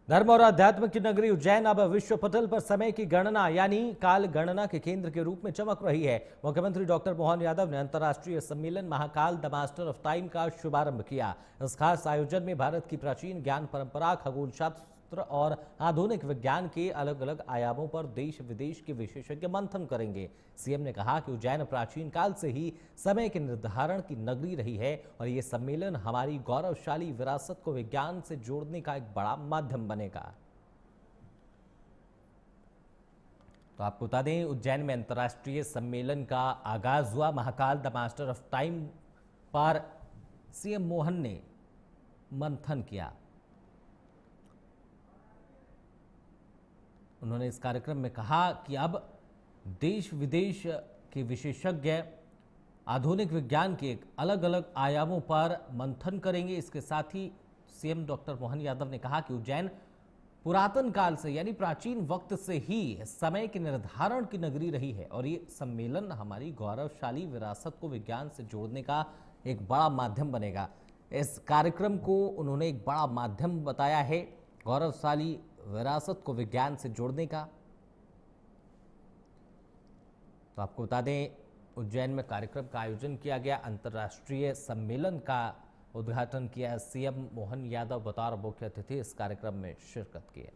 धर्म और अध्यात्म की नगरी उज्जैन अब विश्व पटल पर समय की गणना यानी काल गणना के केंद्र के रूप में चमक रही है। मुख्यमंत्री डॉक्टर मोहन यादव ने अंतर्राष्ट्रीय सम्मेलन Mahakal the master of time का शुभारंभ किया। इस खास आयोजन में भारत की प्राचीन ज्ञान परंपरा, खगोल शास्त्र और आधुनिक विज्ञान के अलग अलग आयामों पर देश विदेश के विशेषज्ञ मंथन करेंगे। सीएम ने कहा कि उज्जैन प्राचीन काल से ही समय के निर्धारण की नगरी रही है और ये सम्मेलन हमारी गौरवशाली विरासत को विज्ञान से जोड़ने का एक बड़ा माध्यम बनेगा। तो आपको बता दें, उज्जैन में अंतर्राष्ट्रीय सम्मेलन का आगाज हुआ। Mahakal the master of time पर सीएम मोहन ने मंथन किया। उन्होंने इस कार्यक्रम में कहा कि अब देश विदेश के विशेषज्ञ आधुनिक विज्ञान के अलग अलग आयामों पर मंथन करेंगे। इसके साथ ही सीएम डॉक्टर मोहन यादव ने कहा कि उज्जैन पुरातन काल से यानी प्राचीन वक्त से ही समय के निर्धारण की नगरी रही है और ये सम्मेलन हमारी गौरवशाली विरासत को विज्ञान से जोड़ने का एक बड़ा माध्यम बनेगा। इस कार्यक्रम को उन्होंने एक बड़ा माध्यम बताया है, गौरवशाली विरासत को विज्ञान से जोड़ने का। तो आपको बता दें, उज्जैन में कार्यक्रम का आयोजन किया गया। अंतर्राष्ट्रीय सम्मेलन का उद्घाटन किया। सीएम मोहन यादव बतौर मुख्य अतिथि इस कार्यक्रम में शिरकत किए।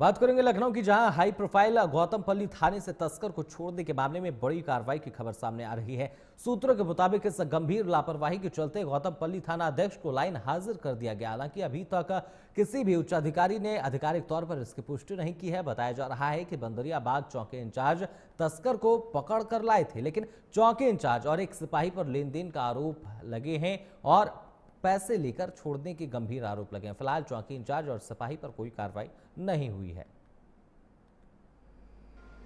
बात करेंगे लखनऊ की, जहां हाई प्रोफाइल गौतमपल्ली थाने से तस्कर को छोड़ने के मामले में बड़ी कार्रवाई की खबर सामने आ रही है। सूत्रों के मुताबिक इस गंभीर लापरवाही के चलते गौतमपल्ली थाना अध्यक्ष को लाइन हाजिर कर दिया गया। हालांकि अभी तक किसी भी उच्च अधिकारी ने आधिकारिक तौर पर इसकी पुष्टि नहीं की है। बताया जा रहा है कि बंदरियाबाग चौकी इंचार्ज तस्कर को पकड़ कर लाए थे, लेकिन चौकी इंचार्ज और एक सिपाही पर लेन देन का आरोप लगे हैं और पैसे लेकर छोड़ने के गंभीर आरोप लगे हैं। फिलहाल चौकी इंचार्ज और सिपाही पर कोई कार्रवाई नहीं हुई है।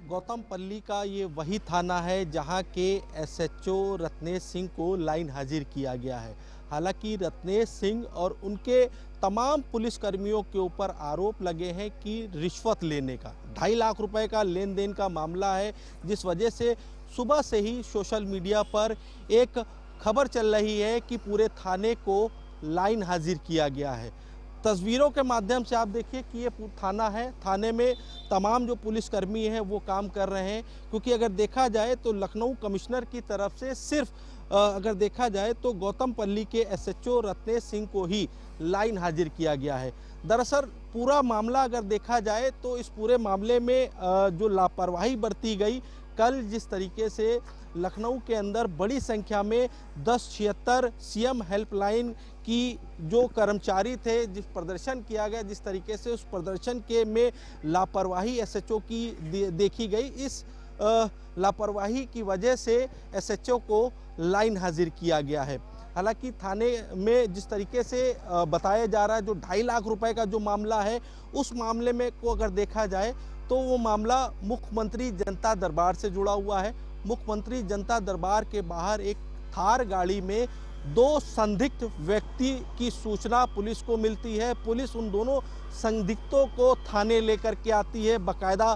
गौतमपल्ली का ये वही थाना है जहां के एसएचओ रत्नेश सिंह को लाइन हाजिर किया गया है। हालांकि रत्नेश सिंह और उनके तमाम पुलिसकर्मियों के ऊपर आरोप लगे हैं कि रिश्वत लेने का, 2.5 लाख रुपए का लेन देन का मामला है, जिस वजह से सुबह से ही सोशल मीडिया पर एक खबर चल रही है कि पूरे थाने को लाइन हाजिर किया गया है। तस्वीरों के माध्यम से आप देखिए कि ये थाना है, थाने में तमाम जो पुलिसकर्मी हैं वो काम कर रहे हैं, क्योंकि अगर देखा जाए तो लखनऊ कमिश्नर की तरफ से सिर्फ अगर देखा जाए तो गौतमपल्ली के एसएचओ रत्नेश सिंह को ही लाइन हाजिर किया गया है। दरअसल पूरा मामला अगर देखा जाए तो इस पूरे मामले में जो लापरवाही बरती गई, कल जिस तरीके से लखनऊ के अंदर बड़ी संख्या में 1076 सीएम हेल्पलाइन की जो कर्मचारी थे, जिस प्रदर्शन किया गया, जिस तरीके से उस प्रदर्शन के में लापरवाही एसएचओ की देखी गई, इस लापरवाही की वजह से एसएचओ को लाइन हाजिर किया गया है। हालांकि थाने में जिस तरीके से बताया जा रहा है, जो 2.5 लाख रुपए का जो मामला है, उस मामले में को अगर देखा जाए तो वो मामला मुख्यमंत्री जनता दरबार से जुड़ा हुआ है। मुख्यमंत्री जनता दरबार के बाहर एक थार गाड़ी में 2 संदिग्ध व्यक्ति की सूचना पुलिस को मिलती है। पुलिस उन दोनों संदिग्धों को थाने लेकर के आती है, बाकायदा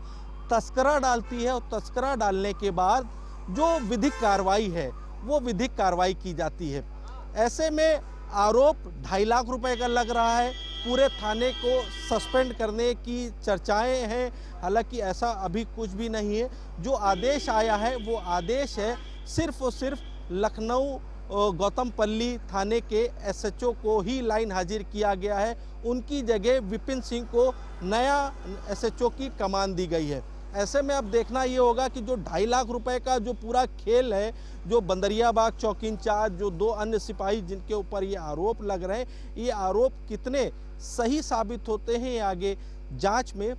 तस्करा डालती है और तस्करा डालने के बाद जो विधिक कार्रवाई है वो विधिक कार्रवाई की जाती है। ऐसे में आरोप 2.5 लाख रुपए का लग रहा है। पूरे थाने को सस्पेंड करने की चर्चाएं हैं, हालांकि ऐसा अभी कुछ भी नहीं है। जो आदेश आया है वो आदेश है सिर्फ और सिर्फ लखनऊ गौतमपल्ली थाने के एसएचओ को ही लाइन हाजिर किया गया है। उनकी जगह विपिन सिंह को नया एसएचओ की कमान दी गई है। ऐसे में अब देखना ये होगा कि जो 2.5 लाख रुपए का जो पूरा खेल है, जो बंदरियाबाग चौकी इंचार्ज, जो 2 अन्य सिपाही जिनके ऊपर ये आरोप लग रहे हैं, ये आरोप कितने सही साबित होते हैं, ये आगे जांच में